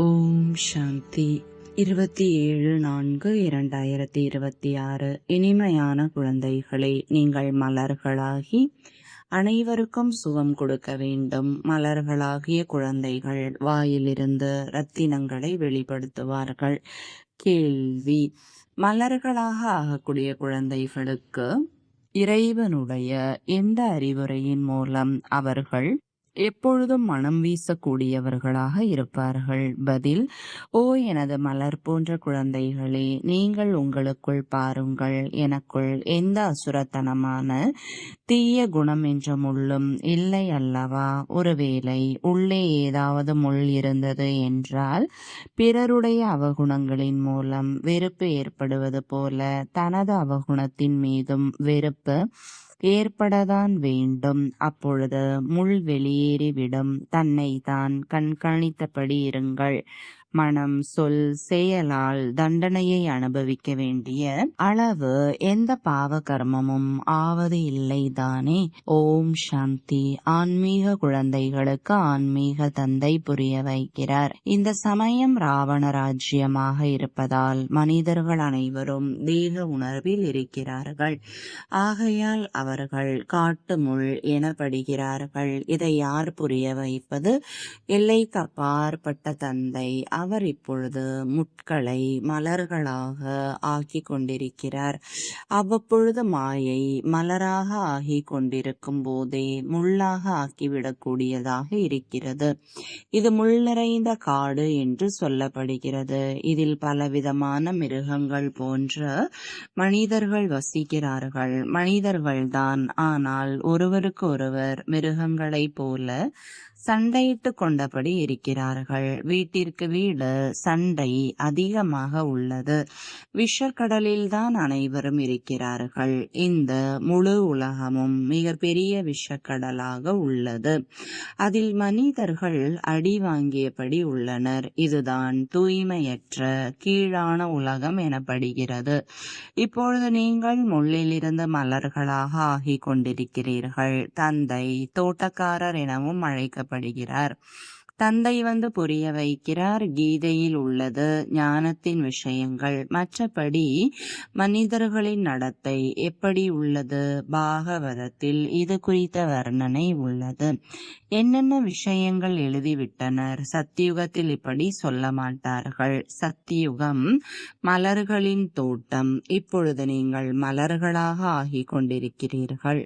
ஓம் சாந்தி 27/4/2026. இனிமையான குழந்தைகளே, நீங்கள் மலர்களாகி அனைவருக்கும் சுகம் கொடுக்க வேண்டும். மலர்களாகிய குழந்தைகள் வாயிலிருந்து ரத்தினங்களை வெளிப்படுத்துவார்கள். கேள்வி: மலர்களாக ஆகக்கூடிய குழந்தைகளுக்கு இறைவனுடைய எந்த அறிவுரையின் மூலம் அவர்கள் எப்பொழுதும் மனம் வீசக்கூடியவர்களாக இருப்பார்கள்? பதில்: ஓ எனது மலர் போன்ற குழந்தைகளே, நீங்கள் உங்களுக்குள் பாருங்கள். எனக்குள் எந்த அசுரத்தனமான தீய குணம் என்ற முள்ளும் இல்லை அல்லவா? ஒருவேளை உள்ளே ஏதாவது முள் இருந்தது என்றால் பிறருடைய அவகுணங்களின் மூலம் வெறுப்பு ஏற்படுவது போல தனது அவகுணத்தின் மீதும் வெறுப்பு ஏற்படத்தான் வேண்டும். அப்பொழுது முள் வெளியேறிவிடும். தன்னை தான் கண்காணித்தபடி இருங்கள். மனம், சொல், செயலால் தண்டனையை அனுபவிக்க வேண்டிய அளவு எந்த பாவ கர்மமும் ஆவது இல்லை தானே? ஓம் சாந்தி. ஆன்மீக குழந்தைகளுக்கு ஆன்மீக தந்தை புரிய வைக்கிறார். இந்த சமயம் ராவண ராஜ்யமாக இருப்பதால் மனிதர்கள் அனைவரும் தேக உணர்வில் இருக்கிறார்கள். ஆகையால் அவர்கள் காட்டு முள் எனப்படுகிறார்கள். இதை யார் புரிய வைப்பது? எல்லைக்கு அப்பாற்பட்ட தந்தை. அவர் இப்பொழுது முட்களை மலர்களாக ஆக்கி கொண்டிருக்கிறார். அவ்வப்பொழுது மாயை மலராக ஆகி கொண்டிருக்கும் போதே முள்ளாக ஆக்கிவிடக்கூடியதாக இருக்கிறது. இது முள் நிறைந்த காடு என்று சொல்லப்படுகிறது. இதில் பலவிதமான மிருகங்கள் போன்ற மனிதர்கள் வசிக்கிறார்கள். மனிதர்கள்தான், ஆனால் ஒருவருக்கு ஒருவர் மிருகங்களைப் போல சண்டையிட்டு கொண்டபடி இருக்கிறார்கள். வீட்டிற்கு வீடு சண்டை அதிகமாக உள்ளது. விஷக்கடலில் தான் அனைவரும் இருக்கிறார்கள். இந்த முழு உலகமும் மிக பெரிய விஷக்கடலாக உள்ளது. அதில் மனிதர்கள் அடி வாங்கியபடி உள்ளனர். இதுதான் தூய்மையற்ற கீழான உலகம் எனப்படுகிறது. இப்பொழுது நீங்கள் முள்ளிலிருந்து மலர்களாக ஆகிக் கொண்டிருக்கிறீர்கள். தந்தை தோட்டக்காரர் எனவும் அழைக்கப்படுகிறார். தந்தை வந்து புரிய வைக்கிறார். கீதையில் உள்ளது ஞானத்தின் விஷயங்கள். மற்றபடி மனிதர்களின் நடத்தை எப்படி உள்ளது? பாகவதத்தில் இது குறித்த வர்ணனை உள்ளது. என்னென்ன விஷயங்கள் எழுதிவிட்டனர். சத்தியுகத்தில் இப்படி சொல்ல மாட்டார்கள். சத்தியுகம் மலர்களின் தோட்டம். இப்பொழுது நீங்கள் மலர்களாக ஆகி கொண்டிருக்கிறீர்கள்.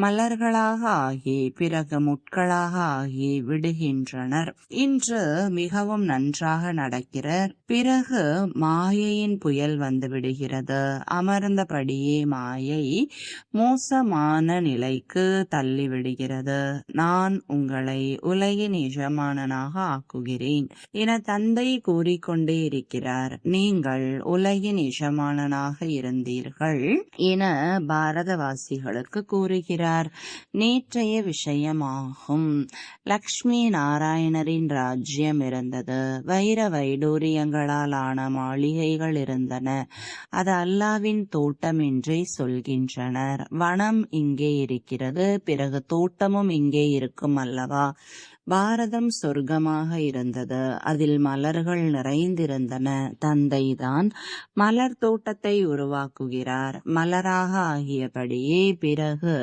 மலர்களாக ஆகி பிறகு முட்களாக ஆகி விடுகின்றனர். இன்று மிகவும் நன்றாக நடக்கிறார். பிறகு மாயையின் புயல் வந்து விடுகிறது. அமர்ந்தபடியே மாயை மோசமான நிலைக்கு தள்ளிவிடுகிறது. நான் உங்களை உலகின் எஜமானனாக ஆக்குகிறேன் என தந்தை கூறிக்கொண்டே இருக்கிறார். நீங்கள் உலகின் எஜமானனாக இருந்தீர்கள் என பாரதவாசிகளுக்கு கூறுகிறார். நேற்றைய விஷயமாகும். லக்ஷ்மி நாராயணரின் ராஜ்யம் இருந்தது. வைர வைடூரியங்களால் ஆன மாளிகைகள் இருந்தன. அது அல்லாவின் தோட்டம் என்றே சொல்கின்றனர். வனம் இங்கே இருக்கிறது, பிறகு தோட்டமும் இங்கே இருக்கும் அல்லவா? பாரதம் சொர்க்கமாக இருந்தது. அதில் மலர்கள் நிறைந்திருந்தன. தந்தைதான் மலர் தோட்டத்தை உருவாக்குகிறார். மலராக ஆகியபடியே பிறகு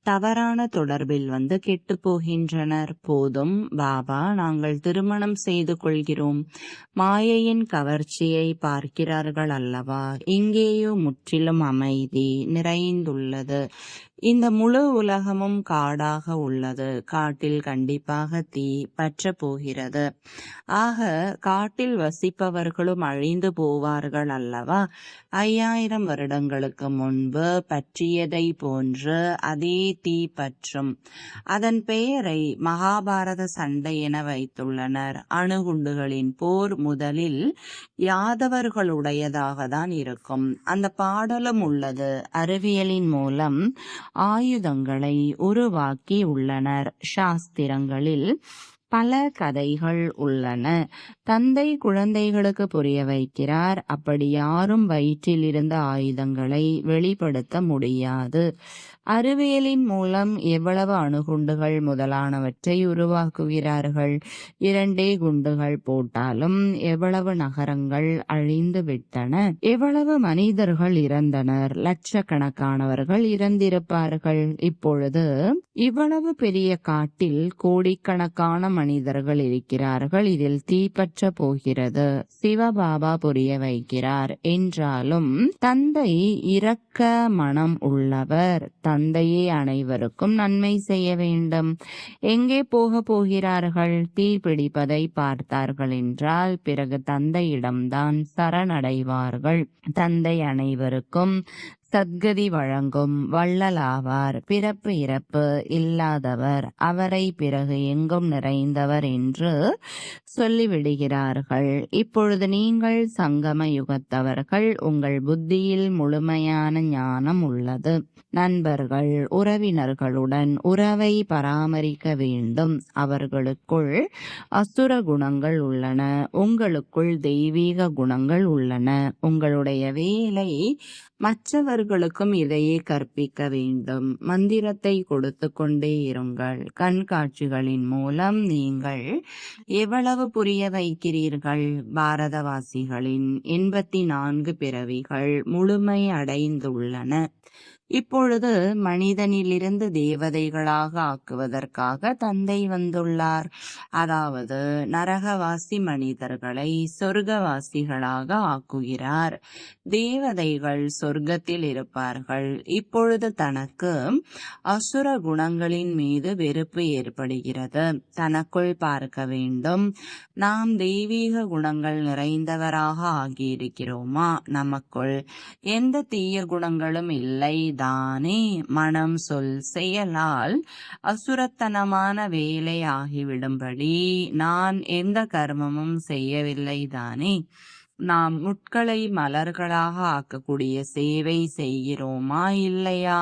தவறான தொடர்பில் வந்து கெட்டு போகின்றனர். போதும் பாபா, நாங்கள் திருமணம் செய்து கொள்கிறோம். மாயையின் கவர்ச்சியை பார்க்கிறார்கள் அல்லவா? இங்கேயோ முற்றிலும் அமைதி நிறைந்துள்ளது. இந்த முழு உலகமும் காடாக உள்ளது. காட்டில் கண்டிப்பாக தீ பற்ற போகிறது. ஆக காட்டில் வசிப்பவர்களும் அழிந்து போவார்கள் அல்லவா? 5000 வருடங்களுக்கு முன்பு பற்றியதை போன்று அதே தீ பற்றும். அதன் பெயரை மகாபாரத சண்டை என வைத்துள்ளனர். அணுகுண்டுகளின் போர் முதலில் யாதவர்களுடையதாக தான் இருக்கும். அந்த பாடலும் உள்ளது. அறிவியலின் மூலம் ஆயுதங்களை உருவாக்கி உள்ளனர். சாஸ்திரங்களில் பல கதைகள் உள்ளன. தந்தை குழந்தைகளுக்கு புரிய வைக்கிறார், அப்படி யாரும் வயிற்றில் இருந்த ஆயுதங்களை வெளிப்படுத்த முடியாது. அறிவியலின் மூலம் எவ்வளவு அணுகுண்டுகள் முதலானவற்றை உருவாக்குகிறார்கள். 2 குண்டுகள் போட்டாலும் எவ்வளவு நகரங்கள் அழிந்து விட்டன. எவ்வளவு மனிதர்கள் இறந்தனர். லட்சக்கணக்கானவர்கள் இறந்திருப்பார்கள். இப்பொழுது இவ்வளவு பெரிய காட்டில் கோடிக்கணக்கான மனிதர்கள் இருக்கிறார்கள். இதில் தீப்பற்ற போகிறது. சிவபாபா புரிய வைக்கிறார். என்றாலும் தந்தை இரக்க மனம் உள்ளவர். தந்தையே அனைவருக்கும் நன்மை செய்ய வேண்டும். எங்கே போகிறார்கள்? தீ பிடிப்பதை பார்த்தார்கள் என்றால் பிறகு தந்தையிடம்தான் சரணடைவார்கள். தந்தை அனைவருக்கும் சத்கதி வழங்கும் வள்ளலாவார். பிறப்பு இறப்பு இல்லாதவர். அவரை பிறகு எங்கும் நிறைந்தவர் என்று சொல்லிவிடுகிறார்கள். இப்பொழுது நீங்கள் சங்கம யுகத்தவர்கள். உங்கள் புத்தியில் முழுமையான ஞானம் உள்ளது. நண்பர்கள் உறவினர்களுடன் உறவை பராமரிக்க வேண்டும். அவர்களுக்குள் அசுர குணங்கள் உள்ளன. உங்களுக்குள் தெய்வீக குணங்கள் உள்ளன. உங்களுடைய வேலை மற்றவர்களுக்கும் இதையே கற்பிக்க வேண்டும். மந்திரத்தை கொடுத்து கொண்டே இருங்கள். கண்காட்சிகளின் மூலம் நீங்கள் எவ்வளவு புரிய வைக்கிறீர்கள். பாரதவாசிகளின் 84 பிறவிகள் முழுமை அடைந்துள்ளன. இப்பொழுது மனிதனிலிருந்து தேவதைகளாக ஆக்குவதற்காக தந்தை வந்துள்ளார். அதாவது நரகவாசி மனிதர்களை சொர்க்கவாசிகளாக ஆக்குகிறார். தேவதைகள் சொர்க்கத்தில் இருப்பார்கள். இப்பொழுது தனக்கு அசுர குணங்களின் மீது வெறுப்பு ஏற்படுகிறது. தனக்குள் பார்க்க வேண்டும். நாம் தெய்வீக குணங்கள் நிறைந்தவராக ஆகியிருக்கிறோமா? நமக்குள் எந்த தீய குணங்களும் இல்லை தானே? மனம் சொல் செயலால் அசுரத்தனமான வேலை ஆகிவிடும்படி நான் எந்த கர்மமும் செய்யவில்லை தானே? நாம் முட்களை மலர்களாக ஆக்கக்கூடிய சேவை செய்கிறோமா இல்லையா?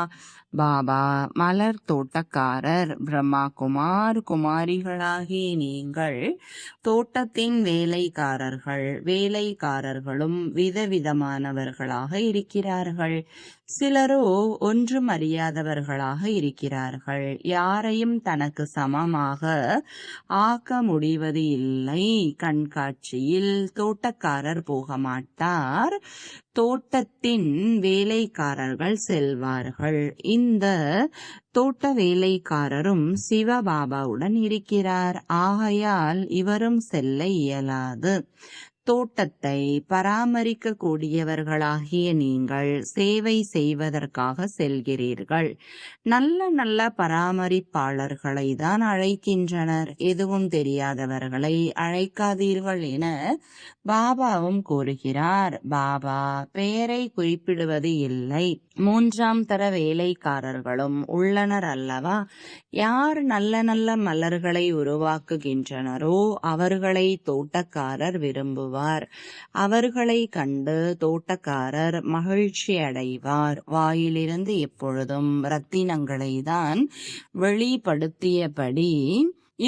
பாபா மலர் தோட்டக்காரர். பிரம்மா குமார் குமாரிகளாகிய நீங்கள் தோட்டத்தின் வேலைக்காரர்கள். வேலைக்காரர்களும் விதவிதமானவர்களாக இருக்கிறார்கள். சிலரோ ஒன்றும் அறியாதவர்களாக இருக்கிறார்கள். யாரையும் தனக்கு சமமாக ஆக்க முடிவது இல்லை. கண்காட்சியில் தோட்டக்காரர் போக மாட்டார். தோட்டத்தின் வேலைக்காரர்கள் செல்வார்கள். இந்த தோட்ட வேலைக்காரரும் சிவபாபாவுடன் இருக்கிறார். ஆகையால் இவரும் செல்ல இயலாது. தோட்டத்தை பராமரிக்க கூடியவர்களாகிய நீங்கள் சேவை செய்வதற்காக செல்கிறீர்கள். நல்ல நல்ல பராமரிப்பாளர்களை தான் அழைக்கின்றனர். எதுவும் தெரியாதவர்களை அழைக்காதீர்கள் என பாபாவும் கூறுகிறார். பாபா பெயரை குறிப்பிடுவது இல்லை. 3ஆம் தர வேலைக்காரர்களும் உள்ளனர் அல்லவா? யார் நல்ல நல்ல மலர்களை உருவாக்குகின்றனரோ அவர்களை தோட்டக்காரர் விரும்புவார். அவர்களை கண்டு தோட்டக்காரர் மகிழ்ச்சி அடைவார். வாயிலிருந்து எப்பொழுதும் ரத்தினங்களை தான் வெளிப்படுத்தியபடி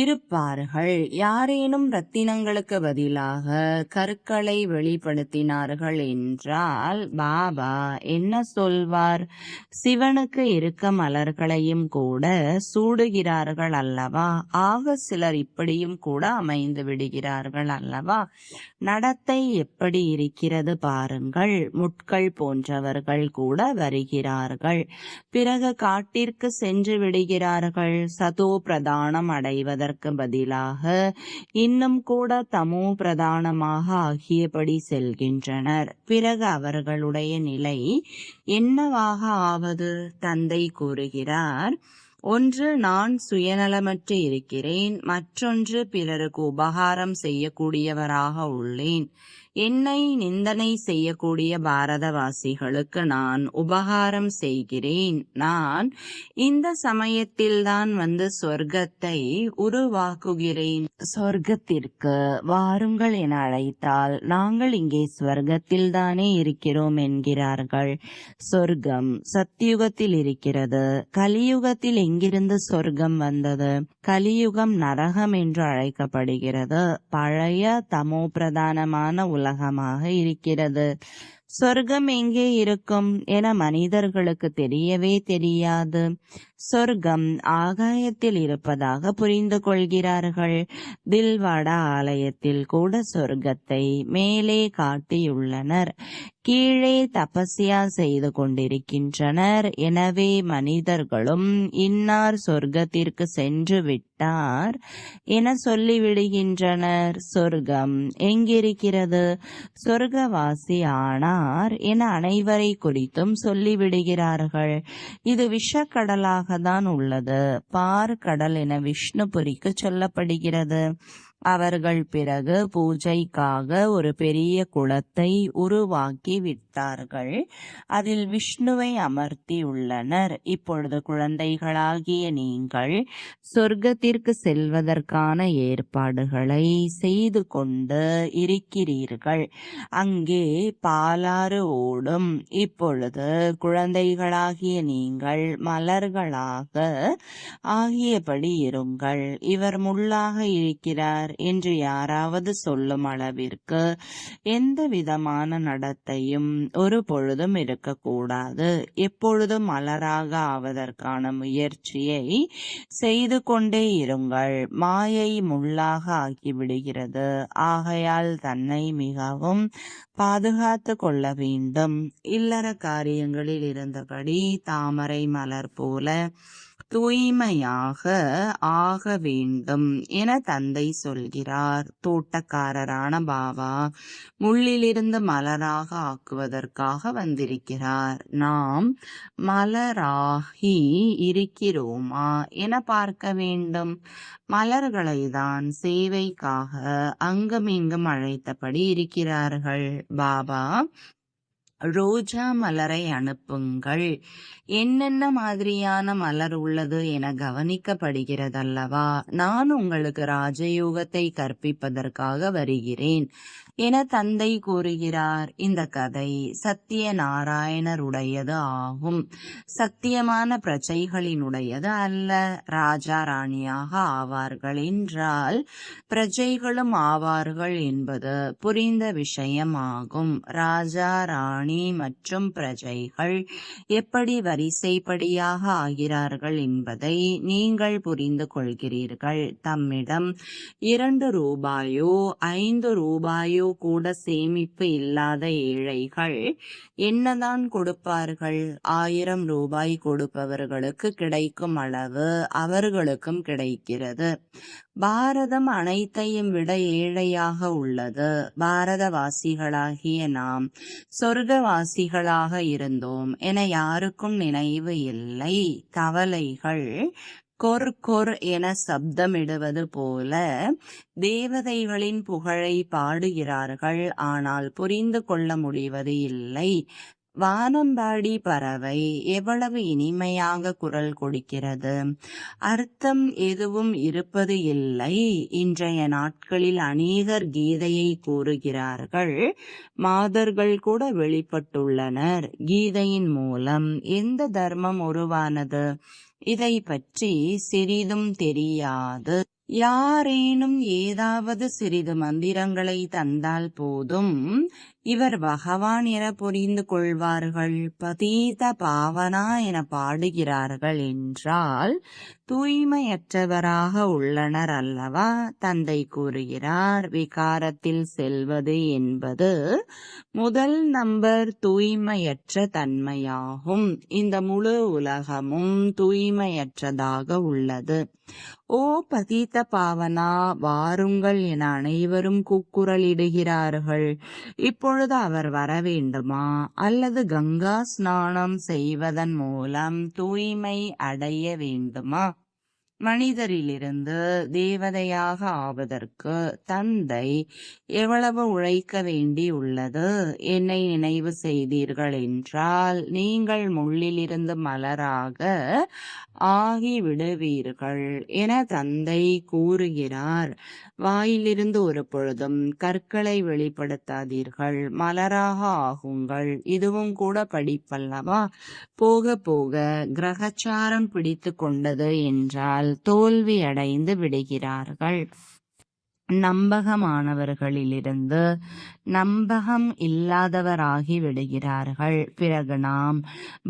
இருப்பார்கள். யாரேனும் ரத்தினங்களுக்கு பதிலாக கற்களை வெளிப்படுத்தினார்கள் என்றால் பாபா என்ன சொல்வார்? சிவனுக்கு இருக்க மலர்களையும் கூட சூடுகிறார்கள் அல்லவா? ஆக சிலர் இப்படியும் கூட அமைந்து விடுகிறார்கள் அல்லவா? நடத்தை எப்படி இருக்கிறது பாருங்கள். முட்கள் போன்றவர்கள் கூட வருகிறார்கள். பிறகு காட்டிற்கு சென்று விடுகிறார்கள். சதோ பிரதானம் அடைவதற்கு பதிலாக இன்னும் கூட தமோ பிரதானமாக ஆகியபடி செல்கின்றனர். பிறகு அவர்களுடைய நிலை என்னவாக ஆவது? தந்தை கூறுகிறார், ஒன்று நான் சுயநலமற்று இருக்கிறேன். மற்றொன்று பிறருக்கு உபகாரம் செய்யக்கூடியவராக உள்ளேன். என்னை நிந்தனை செய்யக்கூடிய பாரதவாசிகளுக்கு நான் உபகாரம் செய்கிறேன். நான் இந்த சமயத்தில்தான் வந்து சொர்க்கத்தை உருவாக்குகிறேன். சொர்க்கத்திற்கு வாருங்கள் என அழைத்தால் நாங்கள் இங்கே சொர்க்கத்தில்தானே இருக்கிறோம் என்கிறார்கள். சொர்க்கம் சத்தியுகத்தில் இருக்கிறது. கலியுகத்தில் எங்கிருந்து சொர்க்கம் வந்தது? கலியுகம் நரகம் என்று அழைக்கப்படுகிறது. பழைய தமோ பிரதானமான உலகமாக இருக்கிறது. சொர்க்கம் எங்கே இருக்கும் என மனிதர்களுக்கு தெரியவே தெரியாது. சொர்க்கம் ஆகாயத்தில் இருப்பதாக புரிந்து கொள்கிறார்கள். தில்வாடா ஆலயத்தில் கூட சொர்க்கத்தை மேலே காட்டியுள்ளனர். கீழே தபஸ்யா செய்து கொண்டிருக்கின்றனர். எனவே மனிதர்களும் இன்னார் சொர்க்கத்திற்கு சென்று விட்டார் என சொல்லிவிடுகின்றனர். சொர்க்கம் எங்கிருக்கிறது? சொர்க்கவாசி ஆனார் என அனைவரை குறித்தும் சொல்லிவிடுகிறார்கள். இது விஷக்கடலாக தான் உள்ளது. பார்க்கடல் என விஷ்ணுபுரிக்கு சொல்லப்படுகிறது. அவர்கள் பிறகு பூஜைக்காக ஒரு பெரிய குளத்தை உருவாக்கி விட்டார்கள். அதில் விஷ்ணுவை அமர்த்தியுள்ளனர். இப்பொழுது குழந்தைகளாகிய நீங்கள் சொர்க்கத்திற்கு செல்வதற்கான ஏற்பாடுகளை செய்து கொண்டு இருக்கிறீர்கள். அங்கே பாலாறு ஓடும். இப்பொழுது குழந்தைகளாகிய நீங்கள் மலர்களாக ஆகியபடி இருங்கள். இவர் முள்ளாக இருக்கிறார் என்று யாராவது சொல்லும் அளவிற்கு எந்த விதமான நடத்தையும் ஒரு பொழுதும் இருக்கக்கூடாது. எப்பொழுதும் மலராக ஆவதற்கான முயற்சியை செய்து கொண்டே இருங்கள். மாயை முள்ளாக ஆக்கிவிடுகிறது. ஆகையால் தன்னை மிகவும் பாதுகாத்து கொள்ள வேண்டும். இல்லற காரியங்களில் இருந்தபடி தாமரை மலர் போல தூய்மையாக ஆக வேண்டும் என தந்தை சொல்கிறார். தோட்டக்காரரான பாபா முள்ளிலிருந்து மலராக ஆக்குவதற்காக வந்திருக்கிறார். நாம் மலராகி இருக்கிறோமா என பார்க்க வேண்டும். மலர்களை தான் சேவைக்காக அங்குமிங்கும் அழைத்தபடி இருக்கிறார்கள். பாபா ரோஜா மலரை அனுப்புங்கள். என்னென்ன மாதிரியான மலர் உள்ளது என கவனிக்கப்படுகிறதல்லவா? நான் உங்களுக்கு ராஜயோகத்தை கற்பிப்பதற்காக வருகிறேன் என தந்தை கூறுகிறார். இந்த கதை சத்தியநாராயணருடையது ஆகும். சத்தியமான பிரஜைகளினுடையது அல்ல. ராஜா ராணியாக ஆவார்கள் என்றால் பிரஜைகளும் ஆவார்கள் என்பது புரிந்த விஷயமாகும். ராஜா ராணி மற்றும் பிரஜைகள் எப்படி வரிசைப்படியாக ஆகிறார்கள் என்பதை நீங்கள் புரிந்து கொள்கிறீர்கள். தம்மிடம் 2 ரூபாயோ 5 ரூபாயோ கூட சேமிப்பு இல்லாத ஏழைகள் என்னதான் கொடுப்பார்கள்? 1000 ரூபாய் கொடுப்பவர்களுக்கு கிடைக்கும் அளவு அவர்களுக்கும் கிடைக்கிறது. பாரதம் அனைத்தையும் விட ஏழையாக உள்ளது. பாரதவாசிகளாகிய நாம் சொர்க்கவாசிகளாக இருந்தோம் என யாருக்கும் நினைவு இல்லை. கவலைகள் கொர் கொர் என சப்தமிடுவது போல தேவதைகளின் புகழை பாடுகிறார்கள். ஆனால் புரிந்து கொள்ள முடிவது இல்லை. வானம்பாடி பறவை எவ்வளவு இனிமையாக குரல் கொடுக்கிறது. அர்த்தம் எதுவும் இருப்பது இல்லை. இன்றைய நாட்களில் அநேகர் கீதையை கூறுகிறார்கள். மாதர்கள் கூட வெளிப்பட்டுள்ளனர். கீதையின் மூலம் எந்த தர்மம் உருவானது? இதை பற்றி சிறிதும் தெரியாது. யாரேனும் ஏதாவது சிறிது மந்திரங்களை தந்தால் போதும் இவர் பகவான் என புரிந்து கொள்வார்கள். பதீத பாவனா என பாடுகிறார்கள் என்றால் தூய்மையற்றவராக உள்ளனர் அல்லவா? தந்தை கூறுகிறார், விகாரத்தில் செல்வது என்பது முதல் நம்பர் தூய்மையற்ற தன்மையாகும். இந்த முழு உலகமும் தூய்மையற்றதாக உள்ளது. ஓ பதீத பாவனா, வாருங்கள் என அனைவரும் கூக்குரலிடுகிறார்கள். இப்பொழுது அவர் வர வேண்டுமா? அல்லது கங்கா ஸ்நானம் செய்வதன் மூலம் தூய்மை அடைய வேண்டுமா? மனிதரிலிருந்து தேவதையாக ஆவதற்கு தந்தை எவ்வளவு உழைக்க வேண்டியுள்ளது? என்னை நினைவு செய்தீர்கள் என்றால் நீங்கள் முள்ளிலிருந்து மலராக ஆகிவிடுவீர்கள் என தந்தை கூறுகிறார். வாயிலிருந்து ஒரு பொழுதும் கற்களை வெளிப்படுத்தாதீர்கள், மலராக ஆகுங்கள். இதுவும் கூட படிப்பல்லவா? போக போக கிரகச்சாரம் பிடித்து கொண்டது என்றால் தோல்வி அடைந்து விடுகிறார்கள். நம்பகமானவர்களிலிருந்து நம்பகம் இல்லாதவராகி விடுகிறார்கள். பிறகு நாம்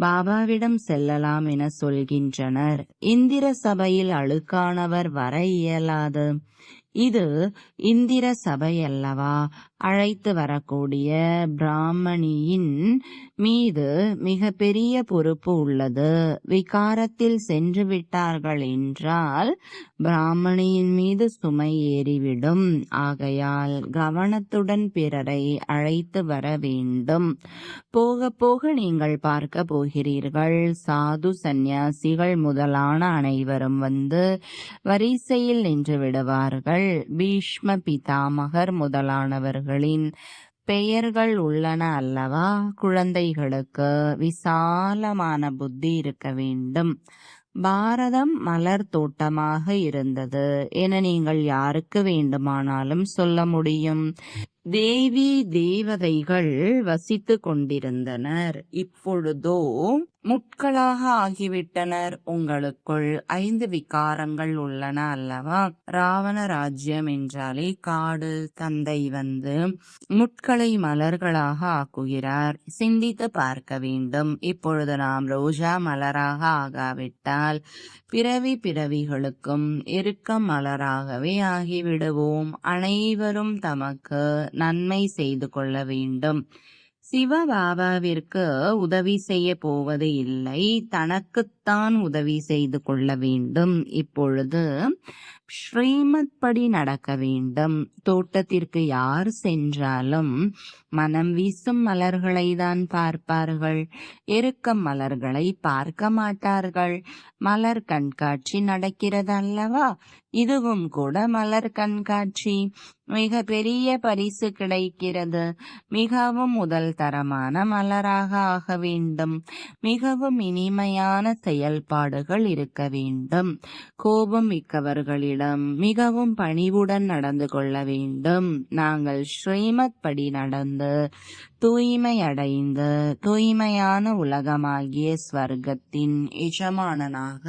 பாபாவிடம் செல்லலாம் என சொல்கின்றனர். இந்திர சபையில் அழுக்கானவர் வர இயலாது. இது இந்திர சபை அல்லவா? அழைத்து வரக்கூடிய பிராமணியின் மீது மிக பெரிய பொறுப்பு உள்ளது. விகாரத்தில் சென்று விட்டார்கள் என்றால் பிராமணியின் மீது சுமை ஏறிவிடும். ஆகையால் கவனத்துடன் பிறரை அழைத்து வர வேண்டும். போக போக நீங்கள் பார்க்க போகிறீர்கள். சாது சந்நியாசிகள் முதலான அனைவரும் வந்து வரிசையில் நின்று விடுவார்கள். பீஷ்ம பிதாமகர் முதலானவர்களின் பெயர்கள் உள்ளன அல்லவா? குழந்தைகளுக்கு விசாலமான புத்தி இருக்க வேண்டும். பாரதம் மலர் தோட்டமாக இருந்தது என நீங்கள் யாருக்கு வேண்டுமானாலும் சொல்ல முடியும். தேவி தேவதைகள் வசித்து கொண்டிருந்தனர். இப்பொழுதோ முட்களாக ஆகிவிட்டனர். உங்களுக்குள் 5 விகாரங்கள் உள்ளன அல்லவா? ராவண ராஜ்யம் என்றாலே காடு. தந்தை வந்து முட்களை மலர்களாக ஆக்குகிறார். சிந்தித்து பார்க்க வேண்டும். இப்பொழுது நாம் ரோஜா மலராக ஆகாவிட்டால் பிறவி பிறவிகளுக்கும் இறுக்கம் மலராகவே ஆகிவிடுவோம். அனைவரும் தமக்கு நன்மை செய்து கொள்ள வேண்டும். சிவபாபாவிற்கு உதவி செய்ய போவது இல்லை, தனக்குத்தான் உதவி செய்து கொள்ள வேண்டும். இப்பொழுது ஸ்ரீமத் படி நடக்க வேண்டும். தோட்டத்திற்கு யார் சென்றாலும் மனம் வீசும் மலர்களை தான் பார்ப்பார்கள், எருக்கம் மலர்களை பார்க்க மாட்டார்கள். மலர் கண்காட்சி நடக்கிறது அல்லவா? இதுவும் கூட மலர் கண்காட்சி. மிக பெரிய பரிசு கிடைக்கிறது. மிகவும் முதல் தரமான மலராக ஆக வேண்டும். மிகவும் இனிமையான செயல்பாடுகள் இருக்க வேண்டும். கோபம் மிக்கவர்களிடம் மிகவும் பணிவுடன் நடந்து கொள்ள வேண்டும். நாங்கள் ஸ்ரீமத் படி நடந்து தூய்மை அடைந்து தூய்மையான உலகமாகிய ஸ்வர்க்கத்தின் எஜமானனாக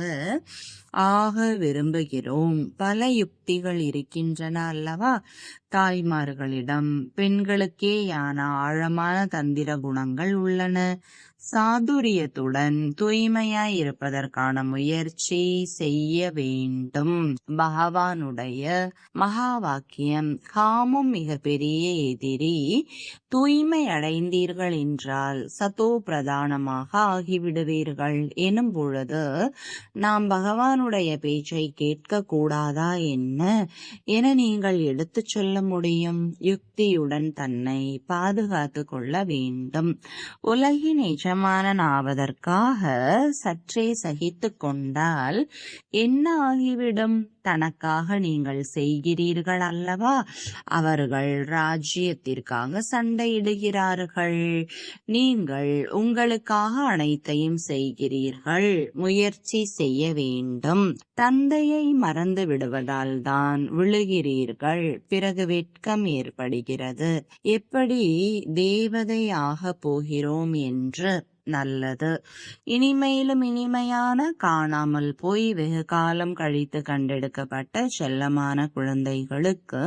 ஆக விரும்புகிறோம். பல யுக்திகள் இருக்கின்றன அல்லவா? தாய்மார்களிடம் பெண்களுக்கேயான ஆழமான தந்திர குணங்கள் உள்ளன. சாதுரியத்துடன் தூய்மையாய் இருப்பதற்கான முயற்சி செய்ய வேண்டும். பகவானுடைய மகா வாக்கியம், காமம் மிக பெரிய எதிரி. தூய்மை அடைந்தீர்கள் என்றால் சதோ பிரதானமாக ஆகிவிடுவீர்கள் எனும் பொழுது நாம் பகவானுடைய பேச்சை கேட்க கூடாதா என்ன என நீங்கள் எடுத்துச் சொல்ல முடியும். யுக்தியுடன் தன்னை பாதுகாத்து கொள்ள வேண்டும். உலகின் எஜமானன் ஆவதற்காக சற்றே சகித்து கொண்டால் என்ன ஆகிவிடும்? தனக்காக நீங்கள் செய்கிறீர்கள் அல்லவா? அவர்கள் ராஜ்யத்திற்காக சண்டையிடுகிறார்கள். நீங்கள் உங்களுக்காக அனைத்தையும் செய்கிறீர்கள். முயற்சி செய்ய வேண்டும். தந்தையை மறந்து விடுவதால் தான் விழுகிறீர்கள். பிறகு வெட்கம் ஏற்படுகிறது. எப்படி தேவதை ஆக போகிறோம் என்று. நல்லது. இனிமையிலும் இனிமையான, காணாமல் போய் வெகு காலம் கழித்து கண்டெடுக்கப்பட்ட செல்லமான குழந்தைகளுக்கு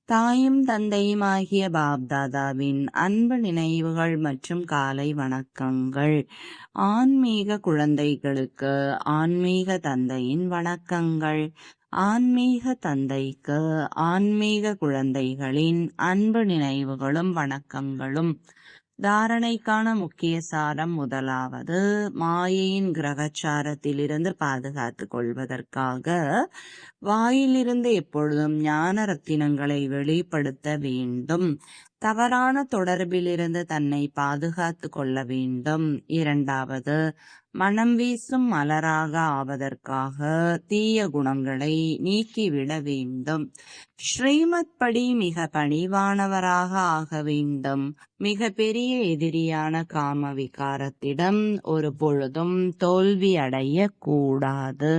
தாயும் தந்தையும் ஆகிய பாப்தாதாவின் அன்பு நினைவுகள் மற்றும் காலை வணக்கங்கள். ஆன்மீக குழந்தைகளுக்கு ஆன்மீக தந்தையின் வணக்கங்கள். ஆன்மீக தந்தைக்கு ஆன்மீக குழந்தைகளின் அன்பு நினைவுகளும் வணக்கங்களும். தாரணைக்கான முக்கிய சாரம், முதலாவது, மாயையின் கிரகச்சாரத்திலிருந்து பாதுகாத்து கொள்வதற்காக வாயிலிருந்து எப்பொழுதும் ஞான ரத்தினங்களை வெளிப்படுத்த வேண்டும். தவறான தொடர்பிலிருந்து தன்னை பாதுகாத்து கொள்ள வேண்டும். 2வது, மனம் வீசும் மலராக ஆவதற்காக தீய குணங்களை நீக்கிவிட வேண்டும். ஸ்ரீமத் படி மிக பணிவானவராக ஆக வேண்டும். மிக பெரிய எதிரியான காம விகாரத்திடம் ஒரு பொழுதும் தோல்வி அடைய கூடாது.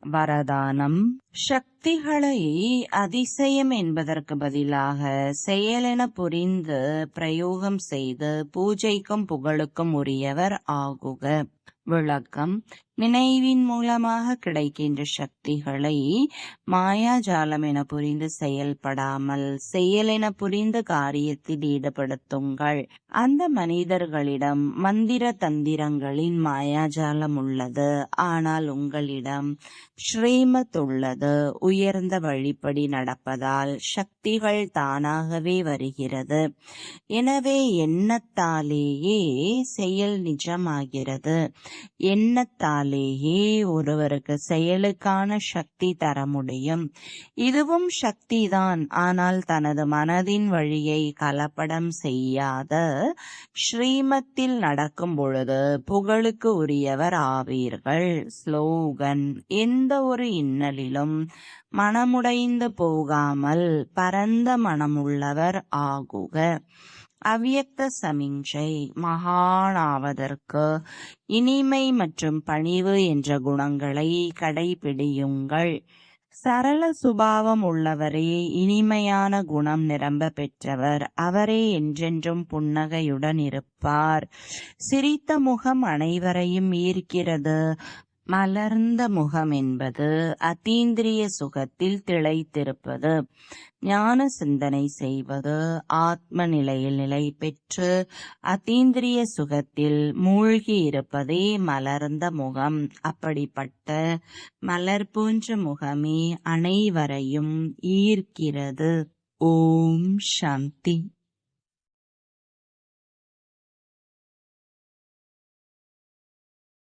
வரதானம்: சக்திகளை அதிசயம் என்பதற்கு பதிலாக செயலென புரிந்து பிரயோகம் செய்து பூஜைக்கும் புகழுக்கும் உரியவர் ஆகுக. விளக்கம்: நினைவின் மூலமாக கிடைக்கின்ற சக்திகளை மாயாஜாலம் என புரிந்து செயல்படாமல் செயலென புரிந்து காரியத்தில் ஈடுபடுத்துங்கள். அந்த மனிதர்களிடம் மந்திர தந்திரங்களின் மாயாஜாலம் உள்ளது. ஆனால் உங்களிடம் ஸ்ரீமத் உள்ளது. உயர்ந்த வழிப்படி நடப்பதால் சக்திகள் தானாகவே வருகிறது. எனவே எண்ணத்தாலேயே செயல் நிஜமாகிறது. எண்ணத்தாலேயே ஒருவருக்கு செயலுக்கான சக்தி தர முடியும். இதுவும் சக்திதான். ஆனால் தனது மனதின் வழியை கலப்படம் செய்யாத ஸ்ரீமத்தில் நடக்கும் பொழுது புகழுக்கு உரியவர் ஆவீர்கள். ஸ்லோகன்: எந்த ஒரு இன்னலிலும் மனமுடைந்து போகாமல் பரந்த மனமுள்ளவர் ஆகுக. அவ்யக்த சமிஞ்சை: மகானாவதற்கு இனிமை மற்றும் பணிவு என்ற குணங்களை கடைபிடியுங்கள். சரள சுபாவம் உள்ளவரே இனிமையான குணம் நிரம்ப பெற்றவர். அவரே என்றென்றும் புன்னகையுடன் இருப்பார். சிரித்த முகம் அனைவரையும் ஈர்க்கிறது. மலர்ந்த முகம் என்பது அதீந்திரிய சுகத்தில் திளைத்திருப்பது. ஞான சிந்தனை செய்வது ஆத்ம நிலையில் நிலை பெற்று அதீந்திரிய சுகத்தில் மூழ்கி இருப்பதே மலர்ந்த முகம். அப்படிப்பட்ட மலர் போன்ற முகமே அனைவரையும் ஈர்க்கிறது. ஓம் சாந்தி.